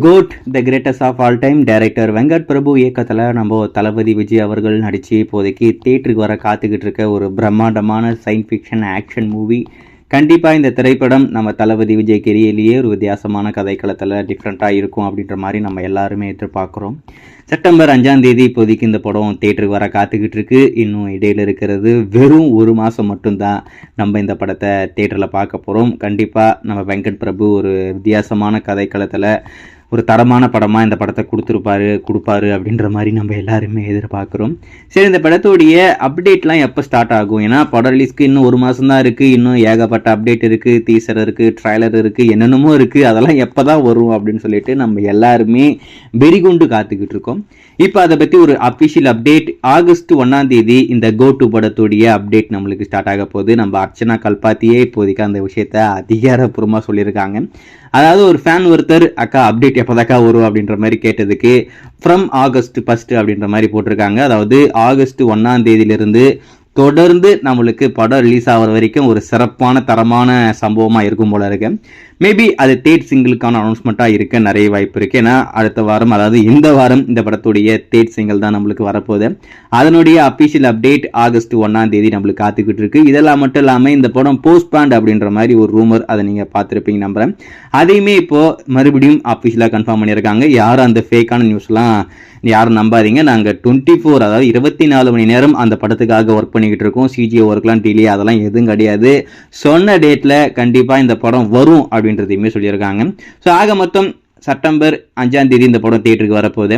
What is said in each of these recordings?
Code the greatest of all time director Venkat Prabhu இயக்கத்தில் நம்ம தளபதி விஜய் அவர்கள் நடித்து இப்போதைக்கு தியேட்டருக்கு வர காத்துக்கிட்டு இருக்க ஒரு பிரம்மாண்டமான சயின்ஸ் ஃபிக்ஷன் ஆக்ஷன் மூவி. கண்டிப்பாக இந்த திரைப்படம் நம்ம தளபதி விஜய் கெரியர்லேயே ஒரு வித்தியாசமான கதைக்களத்தில் டிஃப்ரெண்ட்டாக இருக்கும் அப்படின்ற மாதிரி நம்ம எல்லாருமே எதிர்பார்க்குறோம். செப்டம்பர் 5ஆம் தேதி இப்போதைக்கு இந்த படம் தியேட்டருக்கு வர காத்துக்கிட்டு இருக்கு. இன்னும் இடையில் இருக்கிறது வெறும் ஒரு மாதம் மட்டும்தான் நம்ம இந்த படத்தை தியேட்டரில் பார்க்க போகிறோம். கண்டிப்பாக நம்ம வெங்கட் பிரபு ஒரு வித்தியாசமான கதைக்களத்தில் ஒரு தரமான படமாக இந்த படத்தை கொடுப்பாரு அப்படின்ற மாதிரி நம்ம எல்லாருமே எதிர்பார்க்குறோம். சரி, இந்த படத்தோடைய அப்டேட்லாம் எப்போ ஸ்டார்ட் ஆகும்? ஏன்னா படம் ரிலீஸ்க்கு இன்னும் ஒரு மாதம் தான் இருக்குது. இன்னும் ஏகப்பட்ட அப்டேட் இருக்குது, டீசர் இருக்குது, ட்ரைலர் இருக்குது, என்னென்னமோ இருக்குது. அதெல்லாம் எப்போ தான் வரும் அப்படின்னு சொல்லிட்டு நம்ம எல்லாருமே வெறிகுண்டு காத்துக்கிட்டு இருக்கோம். இப்போ அதை பற்றி ஒரு அஃபிஷியல் அப்டேட் ஆகஸ்ட் 1ஆம் தேதி இந்த கோட்டு படத்துடைய அப்டேட் நம்மளுக்கு ஸ்டார்ட் ஆக போகுது. நம்ம அர்ச்சனா கல்பாத்தியே இப்போதைக்கு அந்த விஷயத்த அதிகாரப்பூர்வமாக சொல்லியிருக்காங்க. அதாவது ஒரு ஃபேன் ஒருத்தர் அக்கா அப்டேட் எப்போதாக்கா வரும் அப்படின்ற மாதிரி கேட்டதுக்கு ஃப்ரம் ஆகஸ்ட் 1 அப்படின்ற மாதிரி போட்டிருக்காங்க. அதாவது ஆகஸ்ட் 1ஆம் தேதியிலிருந்து தொடர்ந்து நம்மளுக்கு படம் ரிலீஸ் ஆகிற வரைக்கும் ஒரு சிறப்பான தரமான சம்பவமாக இருக்கும் போல இருக்கு. மேபி அது தேர்ட் சிங்கிளுக்கான அனௌன்ஸ்மெண்ட்டாக இருக்க நிறைய வாய்ப்பு இருக்குது. ஏன்னா அடுத்த வாரம், அதாவது இந்த வாரம் இந்த படத்துடைய தேர்ட் சிங்கிள் தான் நம்மளுக்கு வரப்போகுது. அதனுடைய அஃபிஷியல் அப்டேட் ஆகஸ்ட் 1ஆம் தேதி நம்மளுக்கு காத்துக்கிட்டு இருக்கு. இதெல்லாம் மட்டும் இல்லாமல் இந்த படம் போஸ்ட்பாண்ட் அப்படின்ற மாதிரி ஒரு ரூமர், அதை நீங்கள் பார்த்துருப்பீங்க நம்புறேன். அதையுமே இப்போது மறுபடியும் அஃபிஷியலாக கன்ஃபார்ம் பண்ணியிருக்காங்க. யாரும் அந்த ஃபேக்கான நியூஸ்லாம் யாரும் நம்பாதீங்க. நாங்கள் 24, அதாவது 24 மணி நேரம் அந்த படத்துக்காக ஒர்க் பண்ணிக்கிட்டு இருக்கோம். சிஜிஓ ஒர்க்லாம் டிலே அதெல்லாம் எதுவும் கிடையாது. சொன்ன டேட்டில் கண்டிப்பாக இந்த படம் வரும் அப்படின்றதையுமே சொல்லியிருக்காங்க. ஸோ ஆக மொத்தம் செப்டம்பர் 5ஆம் தேதி இந்த படம் தியேட்டருக்கு வரப்போகுது.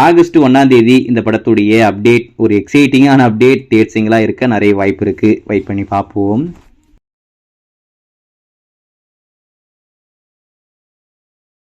ஆகஸ்ட் 1ஆம் தேதி இந்த படத்துடைய அப்டேட் ஒரு எக்ஸைட்டிங்கான அப்டேட் தேர்ட் சிங்கிளாக இருக்க நிறைய வாய்ப்பு இருக்குது. வெயிட் பண்ணி பார்ப்போம்.